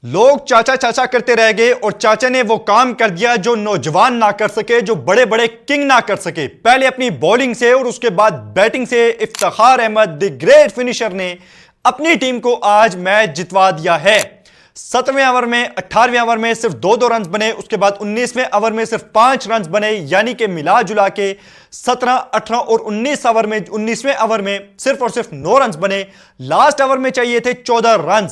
लोग चाचा चाचा करते रह गए और चाचा ने वो काम कर दिया जो नौजवान ना कर सके, जो बड़े बड़े किंग ना कर सके। पहले अपनी बॉलिंग से और उसके बाद बैटिंग से Iftikhar Ahmed the great finisher ने अपनी टीम को आज मैच जितवा दिया है। 7वें ओवर में 18वें ओवर में सिर्फ 2-2 रन बने, उसके बाद 19वें ओवर में सिर्फ 5 रन बने, यानी कि मिला जुला के 17, 18 और 19वें ओवर में सिर्फ और सिर्फ 9 रन बने। लास्ट ओवर में चाहिए थे 14 रन।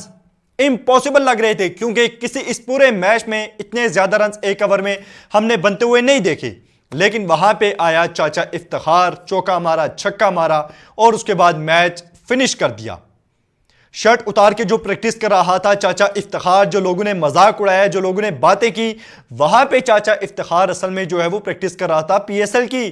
इम्पॉसिबल लग रहे थे क्योंकि किसी इस पूरे मैच में इतने ज्यादा रन एक ओवर में हमने बनते हुए नहीं देखे। लेकिन वहां पे आया चाचा इफ्तिखार, चौका मारा, छक्का मारा और उसके बाद मैच फिनिश कर दिया। शर्ट उतार के जो प्रैक्टिस कर रहा था चाचा इफ्तिखार, जो लोगों ने मजाक उड़ाया, जो लोगों ने बातें की, वहां पे चाचा इफ्तिखार असल में जो है वो प्रैक्टिस कर रहा था पीएसएल की।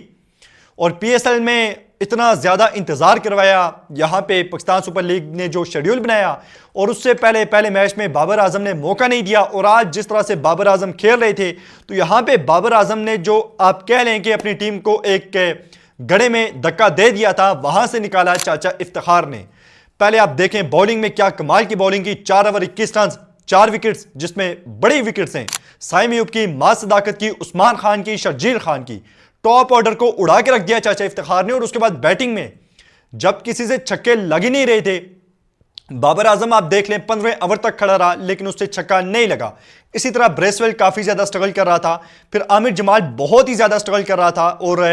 और पीएसएल में इतना ज्यादा इंतजार करवाया, यहां पे पाकिस्तान सुपर लीग ने जो शेड्यूल बनाया और उससे पहले मैच में बाबर आजम ने मौका नहीं दिया। और आज जिस तरह से बाबर आजम खेल रहे थे, तो यहां पे बाबर आजम ने जो आप कह लें कि अपनी टीम को एक गड़े में धक्का दे दिया था, वहां से निकाला चाचा इफ्तिखार ने। पहले आप देखें बॉलिंग में क्या कमाल की बॉलिंग की। 4 ओवर 21 रन, 4 विकेट्स, जिसमें बड़ी विकेट्स हैं साइम अयूब की, मां सदाकत की, उस्मान खान की, शर्जील खान की। टॉप ऑर्डर को उड़ा के रख दिया चाचा इफ्तिखार ने। और उसके बाद बैटिंग में जब किसी से छक्के लग ही नहीं रहे थे, बाबर आजम आप देख लें 15वें ओवर तक खड़ा रहा लेकिन उससे छक्का नहीं लगा। इसी तरह ब्रेसवेल काफी ज्यादा स्ट्रगल कर रहा था, फिर आमिर जमाल बहुत ही ज्यादा स्ट्रगल कर रहा था और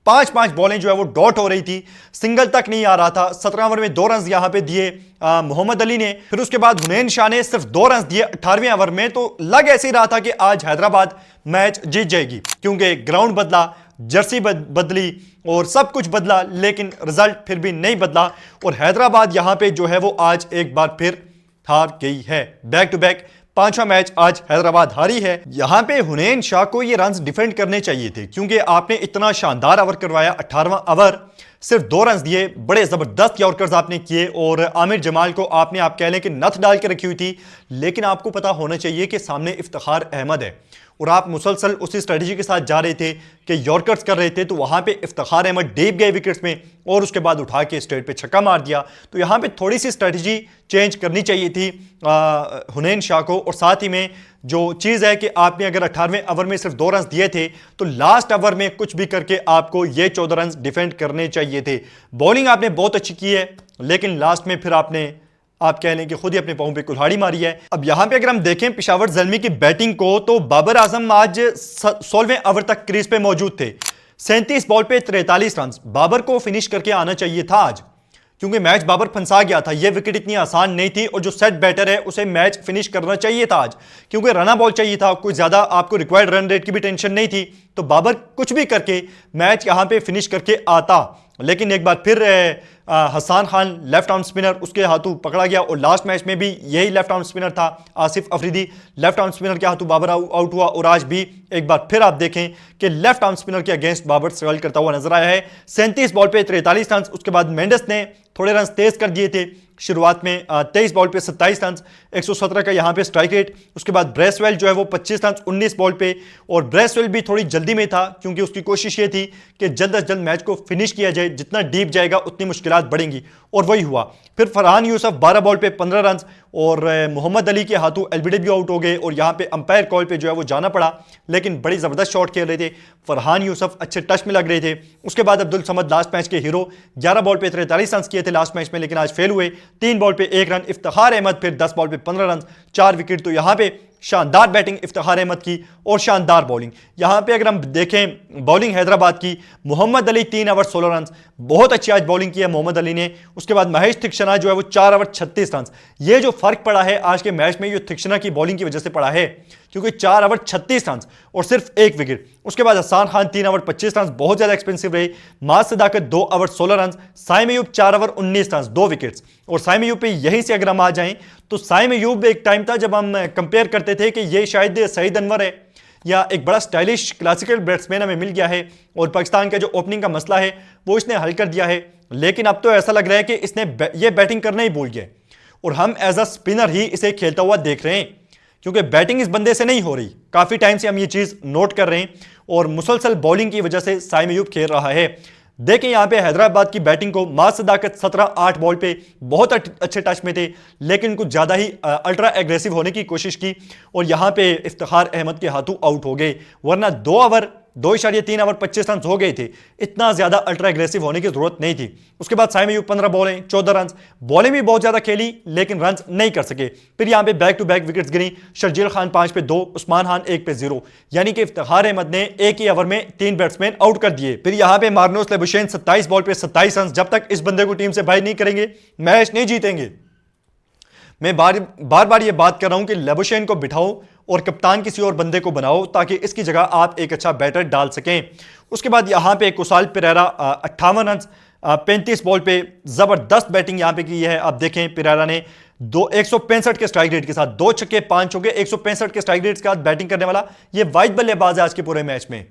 5-5 बॉलें जो है वो डॉट हो रही थी, सिंगल तक नहीं आ रहा था। 17 ओवर में 2 रन यहां पे दिए मोहम्मद अली ने, फिर उसके बाद हुनैन शाह ने सिर्फ 2 रन दिए 18वें ओवर में। तो लग ऐसे ही रहा था कि आज हैदराबाद मैच जीत जाएगी, क्योंकि ग्राउंड बदला, जर्सी बदली और सब कुछ बदला, लेकिन रिजल्ट फिर भी नहीं बदला। और हैदराबाद यहां पे जो है वो आज एक बार फिर हार गई है। बैक टू बैक 5वां मैच आज हैदराबाद हारी है। यहां पे हुनैन शाह को ये रन्स डिफेंड करने चाहिए थे, क्योंकि आपने इतना शानदार ओवर करवाया। 18वां ओवर सिर्फ 2 रन दिए, बड़े जबरदस्त यॉर्कर्स आपने किए और आमिर जमाल को आपने आप कह लें कि नथ डाल के रखी हुई थी। लेकिन आपको पता होना चाहिए कि सामने इफ्तिखार अहमद है और आप मुसलसल उसी स्ट्रेटजी के साथ जा रहे थे कि यॉर्कर्स कर रहे थे। तो वहां पे इफ्तिखार अहमद डीप गए विकेट्स में और उसके बाद उठा के स्ट्रेट पे छक्का मार दिया। तो यहां पे थोड़ी सी स्ट्रेटजी चेंज करनी चाहिए थी हुनैन शाह को। और साथ ही में जो चीज़ है कि आपने अगर 18वें ओवर में सिर्फ 2 रन दिए थे, तो लास्ट ओवर में कुछ भी करके आपको ये 14 रन डिफेंड करने चाहिए थे। बॉलिंग आपने बहुत अच्छी की है, लेकिन लास्ट में फिर आपने आप कह लें कि खुद ही अपने पांव पे कुल्हाड़ी मारी है। अब यहां पे अगर हम देखें पेशावर ज़ल्मी की बैटिंग को, तो बाबर आजम आज 16वें ओवर तक क्रीज पे मौजूद थे। 37 बॉल पे 43 रन। बाबर को फिनिश करके आना चाहिए था आज, क्योंकि मैच बाबर फंसा गया था। यह विकेट इतनी आसान नहीं थी और जो सेट बैटर है उसे मैच फिनिश करना चाहिए था आज, क्योंकि रना बॉल चाहिए था। कोई ज्यादा आपको रिक्वायर्ड रन रेट की भी टेंशन नहीं थी, तो बाबर कुछ भी करके मैच यहां पे फिनिश करके आता। लेकिन एक बार फिर Hasan Khan left arm spinner उसके हाथों पकड़ा गया और लास्ट मैच में भी यही लेफ्ट आर्म स्पिनर था Asif Afridi, left arm spinner के हाथों बाबर आउट हुआ। और आज भी एक बार फिर आप देखें कि लेफ्ट आर्म स्पिनर के अगेंस्ट बाबर स्ट्रगल करता हुआ नजर आया है। 37 बॉल पे 43 रन। उसके बाद मेंडिस ने थोड़े रन तेज कर दिए थे शुरुआत में, 23 बॉल पे 27 रन, 117 का यहां पे स्ट्राइक रेट। उसके बाद ब्रेसवेल जो है वो 25 रन 19 बॉल पे, और ब्रेसवेल भी थोड़ी जल्दी में था क्योंकि उसकी कोशिश ये थी कि जल्द अज जल्द मैच को फिनिश किया जाए। जितना डीप जाएगा उतनी मुश्किलात बढ़ेंगी, और वही हुआ। फिर फरहान यूसुफ 12 बॉल पे 15 रन, और मोहम्मद अली के हाथों एलबीडी भी आउट हो गए और यहां पे अंपायर कॉल पे जो है वो जाना पड़ा। लेकिन बड़ी जबरदस्त शॉट खेल रहे थे फरहान यूसुफ, अच्छे टच में लग रहे थे। उसके बाद अब्दुल समद लास्ट मैच के हीरो, 11 बॉल पे 43 रन किए थे लास्ट मैच में, लेकिन आज फेल हुए। 3 बॉल पे 1 रन। इफ्तिखार अहमद फिर 10 बॉल पे 15 रन, 4 विकेट। तो यहां पे शानदार बैटिंग इफ्तिखार अहमद की और शानदार बॉलिंग। यहां पे अगर हम देखें बॉलिंग हैदराबाद की, मोहम्मद अली 3 ओवर 16 रन, बहुत अच्छी आज बॉलिंग की है मोहम्मद अली ने। उसके बाद महेश थिक्शना जो है वो 4 ओवर 36 रन। ये जो फर्क पड़ा है आज के मैच में, ये थिक्शना की बॉलिंग की वजह से पड़ा है, क्योंकि 4 ओवर 36 रन और सिर्फ 1 विकेट। उसके बाद हसन खान 3 ओवर 25 रन, बहुत ज्यादा एक्सपेंसिव रहे। Maaz Sadaqat 2 over 16 run, Saim Ayub 4 over 19 run, 2 wickets. और साइम अयूब पे यहीं से अगर हम आ जाएं, तो साइम अयूब एक टाइम था जब हम कंपेयर करते थे कि ये शायद सईद अनवर है या एक बड़ा स्टाइलिश क्लासिकल बैट्समैन हमें मिल गया है और पाकिस्तान का जो ओपनिंग का मसला है वो इसने हल कर दिया है। लेकिन अब तो ऐसा लग रहा है कि इसने ये बैटिंग करना ही भूल गया और हम एज अ स्पिनर ही इसे खेलता हुआ देख रहे हैं, क्योंकि बैटिंग इस बंदे से नहीं हो रही। काफी टाइम से हम ये चीज नोट कर रहे हैं और मुसलसल बॉलिंग की वजह से साइम अयूब खेल रहा है। देखें यहाँ पे हैदराबाद की बैटिंग को माज सदाकत 17-8 बॉल पे बहुत अच्छे टच में थे, लेकिन कुछ ज़्यादा ही अल्ट्रा एग्रेसिव होने की कोशिश की और यहाँ पे इफ्तिखार अहमद के हाथों आउट हो गए, वरना 2.3 ओवर 25 रन हो गए थे। इतना ज्यादा अल्ट्रा एग्रेसिव होने की जरूरत नहीं थी। उसके बाद साइम अयूब 15 बॉलें 14 रन, बॉलिंग भी बहुत ज्यादा खेली लेकिन रन नहीं कर सके। फिर यहां पे बैक टू बैक विकेट्स गिरी, शर्जील खान 5 पे 2, उस्मान खान 1 पे 0, यानी कि इफ्तिखार अहमद ने एक ही ओवर में 3 बैट्समैन आउट कर दिए। फिर यहां पे मार्नोस लेबुशेन 27 बॉल पे 27 रन, जब तक इस बंदे को टीम से बाहर नहीं करेंगे मैच नहीं जीतेंगे। मैं बार बार ये बात कर रहा हूं कि लेबुशेन को बिठाओ और कप्तान किसी और बंदे को बनाओ ताकि इसकी जगह आप एक अच्छा बैटर डाल सकें। उसके बाद यहां पे कुसाल पेरेरा 58 रन 35 बॉल पे जबरदस्त बैटिंग यहां पे की है। आप देखें पेरेरा ने 165 के स्ट्राइक रेट के साथ 2 छक्के 5 चौके 165 के स्ट्राइक रेट के साथ बैटिंग करने वाला ये वाइड बल्लेबाज है आज के पूरे मैच में,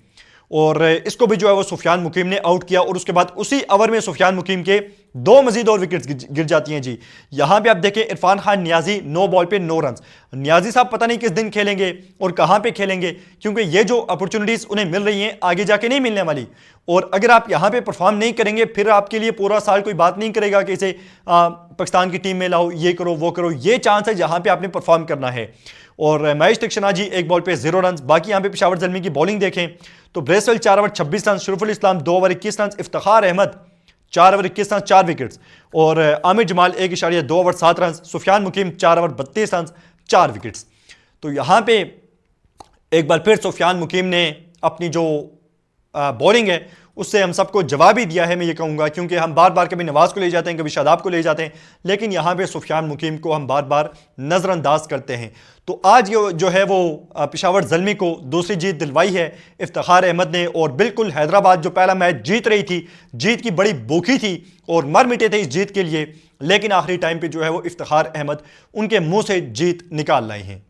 और इसको भी जो है वो सुफियान मुकीम ने आउट किया और उसके बाद उसी ओवर में सुफियान मुकीम के 2 मजीद और विकेट्स गिर जाती हैं जी। यहां पे आप देखें इरफान खान नियाजी 9 बॉल पे 9 रन। नियाजी साहब पता नहीं किस दिन खेलेंगे और कहां पे खेलेंगे, क्योंकि ये जो अपॉर्चुनिटीज उन्हें मिल रही हैं आगे जाके नहीं मिलने वाली, और अगर आप यहां पे परफॉर्म नहीं करेंगे फिर आपके लिए पूरा साल कोई बात नहीं करेगा कि इसे पाकिस्तान की टीम में लाओ, ये करो वो करो। ये चांस है जहां पे आपने परफॉर्म करना है। और महेश दीक्षित जी 1 बॉल पे 0 रन। बाकी यहां पे पेशावर ज़ल्मी की बॉलिंग देखें तो Bracewell 4 over 26 run, Shoriful Islam 2 over 21 run, Iftikhar Ahmed 4 over 21 run 4 wickets, और Aamir Jamal 1.2 over 7 run, Sufiyan Muqeem 4 over 32 run 4 wickets. तो यहां पे एक बार फिर सुफियान मुकीम ने अपनी जो बॉलिंग है उससे हम सबको जवाब ही दिया है, मैं ये कहूँगा, क्योंकि हम बार बार कभी नवाज को ले जाते हैं कभी शादाब को ले जाते हैं, लेकिन यहाँ पे सुफियान मुकीम को हम बार बार नज़रअंदाज करते हैं। तो आज जो है वो पेशावर ज़ल्मी को दूसरी जीत दिलवाई है इफ्तिखार अहमद ने, और बिल्कुल हैदराबाद जो पहला मैच जीत रही थी, जीत की बड़ी भूखी थी और मर मिटे थे इस जीत के लिए, लेकिन आखिरी टाइम पर जो है वो इफ्तिखार अहमद उनके मुँह से जीत निकाल लाए हैं।